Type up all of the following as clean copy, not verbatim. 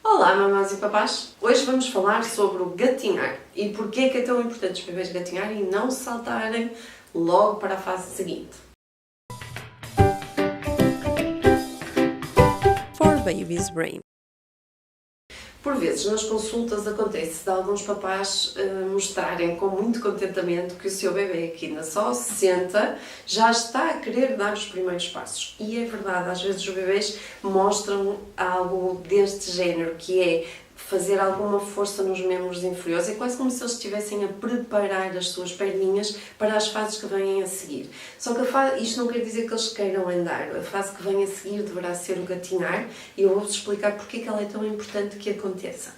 Olá, mamães e papás! Hoje vamos falar sobre o gatinhar e porquê é tão importante os bebês gatinharem e não saltarem logo para a fase seguinte. For Baby's Brain. Por vezes nas consultas acontece de alguns papás mostrarem com muito contentamento que o seu bebê, que ainda só se senta, já está a querer dar os primeiros passos. E é verdade, às vezes os bebês mostram algo deste género, que é fazer alguma força nos membros inferiores. É quase como se eles estivessem a preparar as suas perninhas para as fases que vêm a seguir. Só que isto não quer dizer que eles queiram andar. A fase que vem a seguir deverá ser o gatinhar e eu vou-vos explicar porque é que ela é tão importante que aconteça.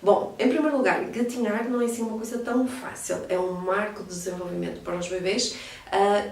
Bom, em primeiro lugar, gatinhar não é assim uma coisa tão fácil. É um marco de desenvolvimento para os bebês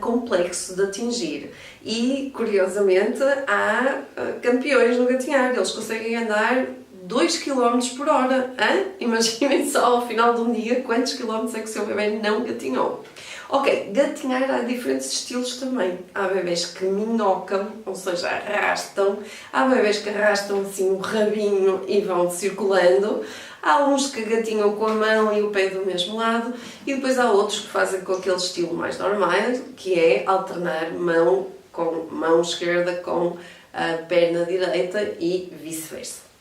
complexo de atingir. E, curiosamente, há campeões no gatinhar. Eles conseguem andar 2 km por hora. Imaginem só ao final de um dia quantos quilómetros é que o seu bebê não gatinhou. Ok, gatinhar há diferentes estilos também. Há bebês que minhocam, ou seja, arrastam. Há bebês que arrastam assim o rabinho e vão circulando. Há uns que gatinham com a mão e o pé do mesmo lado. E depois há outros que fazem com aquele estilo mais normal, que é alternar mão com mão esquerda com a perna direita e vice-versa.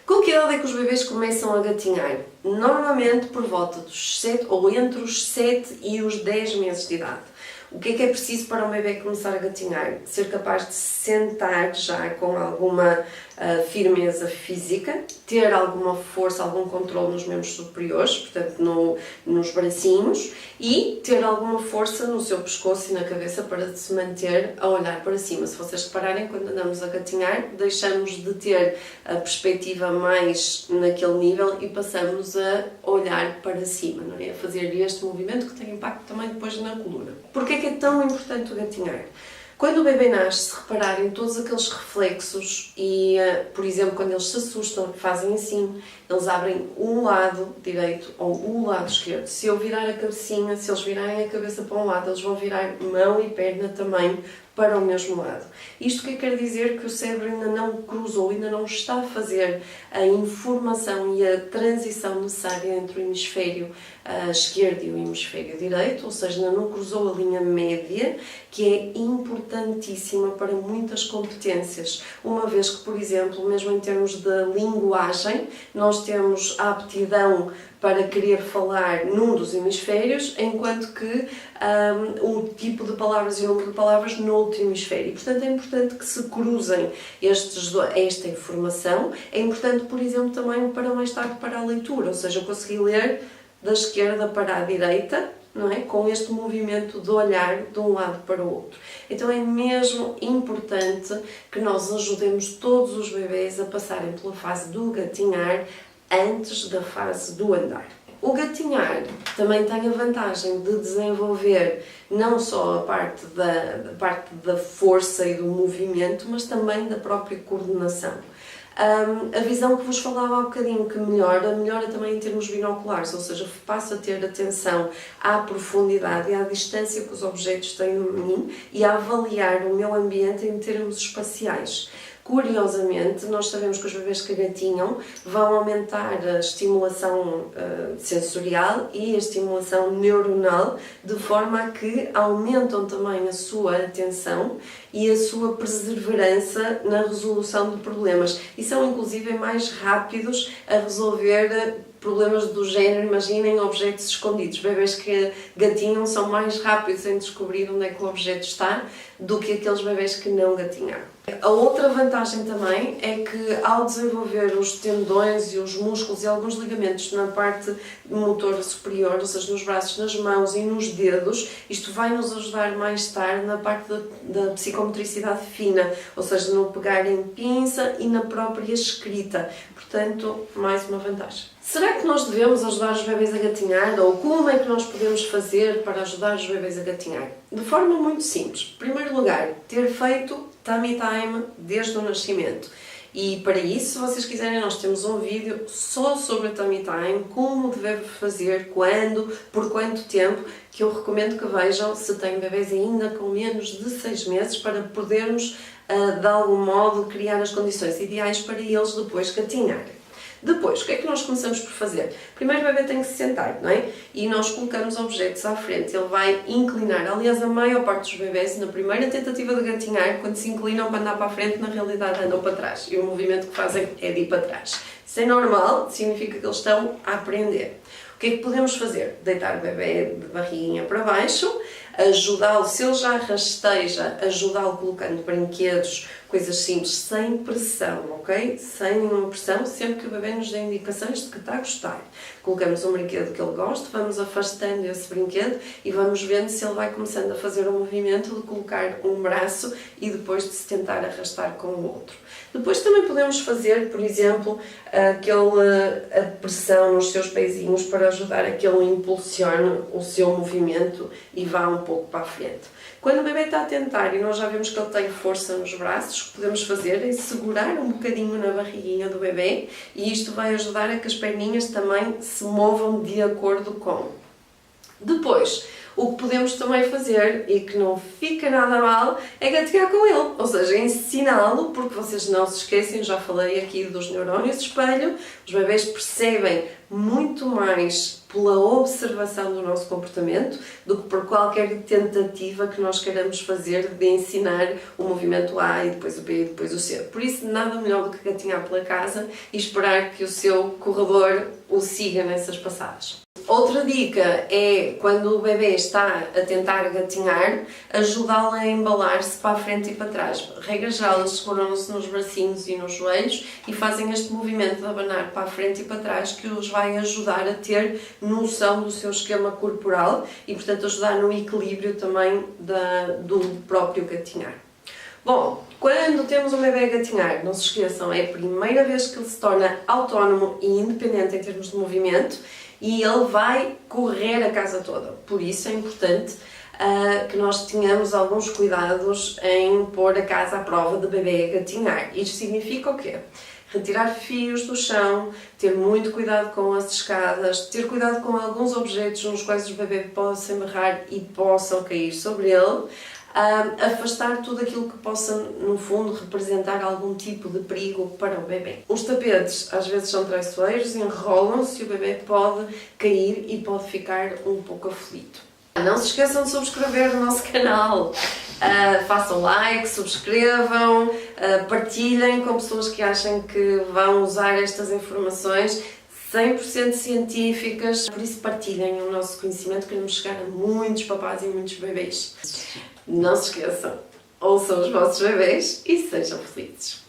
Com que idade é que os bebês começam a gatinhar? Normalmente por volta dos 7 ou entre os 7 e os 10 meses de idade. O que é preciso para um bebê começar a gatinhar? Ser capaz de sentar já com alguma firmeza física, ter alguma força, algum controle nos membros superiores, portanto nos bracinhos, e ter alguma força no seu pescoço e na cabeça para se manter a olhar para cima. Se vocês repararem, quando andamos a gatinhar, deixamos de ter a perspectiva mais naquele nível e passamos a olhar para cima, não é? A fazer este movimento que tem impacto também depois na coluna. Porquê é tão importante o gatinhar? Quando o bebê nasce, se repararem todos aqueles reflexos e, por exemplo, quando eles se assustam, fazem assim, eles abrem um lado direito ou o lado esquerdo. Se eu virar a cabecinha, se eles virarem a cabeça para um lado, eles vão virar mão e perna também para o mesmo lado. Isto que quer dizer que o cérebro ainda não cruzou, ainda não está a fazer a informação e a transição necessária entre o hemisfério esquerdo e o hemisfério direito, ou seja, ainda não cruzou a linha média, que é importantíssima para muitas competências. Uma vez que, por exemplo, mesmo em termos de linguagem, nós temos a aptidão para querer falar num dos hemisférios, enquanto que o tipo de palavras e o número de palavras no outro hemisfério. Portanto, é importante que se cruzem esta informação. É importante, por exemplo, também para mais tarde para a leitura, ou seja, eu consegui ler da esquerda para a direita, não é? Com este movimento de olhar de um lado para o outro. Então é mesmo importante que nós ajudemos todos os bebês a passarem pela fase do gatinhar antes da fase do andar. O gatinhar também tem a vantagem de desenvolver não só a parte da força e do movimento, mas também da própria coordenação. A visão que vos falava há bocadinho que melhora também em termos binoculares, ou seja, passo a ter atenção à profundidade e à distância que os objetos têm de mim e a avaliar o meu ambiente em termos espaciais. Curiosamente, nós sabemos que os bebês que gatinham vão aumentar a estimulação sensorial e a estimulação neuronal, de forma a que aumentam também a sua atenção e a sua perseverança na resolução de problemas. E são, inclusive, mais rápidos a resolver problemas do género, imaginem objetos escondidos. Bebês que gatinham são mais rápidos em descobrir onde é que o objeto está do que aqueles bebês que não gatinham. A outra vantagem também é que ao desenvolver os tendões e os músculos e alguns ligamentos na parte motora superior, ou seja, nos braços, nas mãos e nos dedos, isto vai nos ajudar mais tarde na parte da psicomotricidade fina, ou seja, no pegar em pinça e na própria escrita. Portanto, mais uma vantagem. Será que nós devemos ajudar os bebês a gatinhar? Ou como é que nós podemos fazer para ajudar os bebês a gatinhar? De forma muito simples. Em primeiro lugar, ter feito tummy time desde o nascimento. E para isso, se vocês quiserem, nós temos um vídeo só sobre a tummy time, como deve fazer, quando, por quanto tempo, que eu recomendo que vejam se têm bebês ainda com menos de 6 meses, para podermos, de algum modo, criar as condições ideais para eles depois gatinharem. Depois, o que é que nós começamos por fazer? Primeiro o bebê tem que se sentar, não é? E nós colocamos objetos à frente, ele vai inclinar. Aliás, a maior parte dos bebés, na primeira tentativa de gatinhar, quando se inclinam para andar para a frente, na realidade andam para trás. E o movimento que fazem é de ir para trás. Isso é normal, significa que eles estão a aprender. O que é que podemos fazer? Deitar o bebê de barriguinha para baixo, ajudá-lo, se ele já rasteja, ajudá-lo colocando brinquedos, coisas simples, sem pressão, ok? Sem nenhuma pressão, sempre que o bebê nos dê indicações de que está a gostar. Colocamos um brinquedo que ele gosta, vamos afastando esse brinquedo e vamos vendo se ele vai começando a fazer o movimento de colocar um braço e depois de se tentar arrastar com o outro. Depois também podemos fazer, por exemplo, a pressão nos seus pezinhos para ajudar a que ele impulsione o seu movimento e vá um pouco para a frente. Quando o bebê está a tentar e nós já vemos que ele tem força nos braços, o que podemos fazer é segurar um bocadinho na barriguinha do bebê e isto vai ajudar a que as perninhas também se movam de acordo com. Depois, o que podemos também fazer, e que não fica nada mal, é gatear com ele. Ou seja, ensiná-lo, porque vocês não se esquecem, já falei aqui dos neurónios de espelho, os bebés percebem muito mais pela observação do nosso comportamento do que por qualquer tentativa que nós queiramos fazer de ensinar o movimento A e depois o B e depois o C. Por isso, nada melhor do que gatinhar pela casa e esperar que o seu corredor o siga nessas passadas. Outra dica é, quando o bebê está a tentar gatinhar, ajudá-lo a embalar-se para a frente e para trás. Regra geral, eles seguram-se nos bracinhos e nos joelhos e fazem este movimento de abanar para a frente e para trás que os vai ajudar a ter noção do seu esquema corporal e, portanto, ajudar no equilíbrio também do próprio gatinhar. Bom, quando temos um bebê a gatinhar, não se esqueçam, é a primeira vez que ele se torna autónomo e independente em termos de movimento e ele vai correr a casa toda. Por isso é importante que nós tenhamos alguns cuidados em pôr a casa à prova de bebê a gatinhar. Isto significa o quê? Retirar fios do chão, ter muito cuidado com as escadas, ter cuidado com alguns objetos nos quais o bebê possa embarrar e possam cair sobre ele, afastar tudo aquilo que possa, no fundo, representar algum tipo de perigo para o bebê. Os tapetes às vezes são traiçoeiros, enrolam-se e o bebê pode cair e pode ficar um pouco aflito. Não se esqueçam de subscrever o nosso canal, façam like, subscrevam, partilhem com pessoas que achem que vão usar estas informações 100% científicas, por isso partilhem o nosso conhecimento, queremos chegar a muitos papás e muitos bebês. Não se esqueçam, ouçam os vossos bebês e sejam felizes.